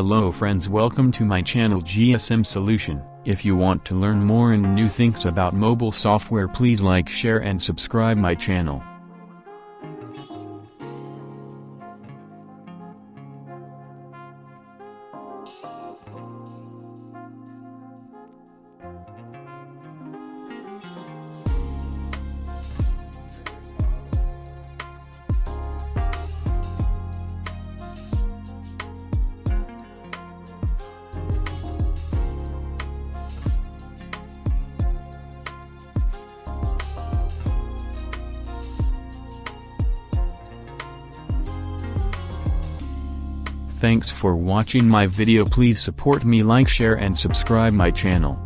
Hello friends, welcome to my channel GSM Solution. If you want to learn more and new things about mobile software, please like, share and subscribe my channel. Thanks for watching my video. Please support me, like, share and subscribe my channel.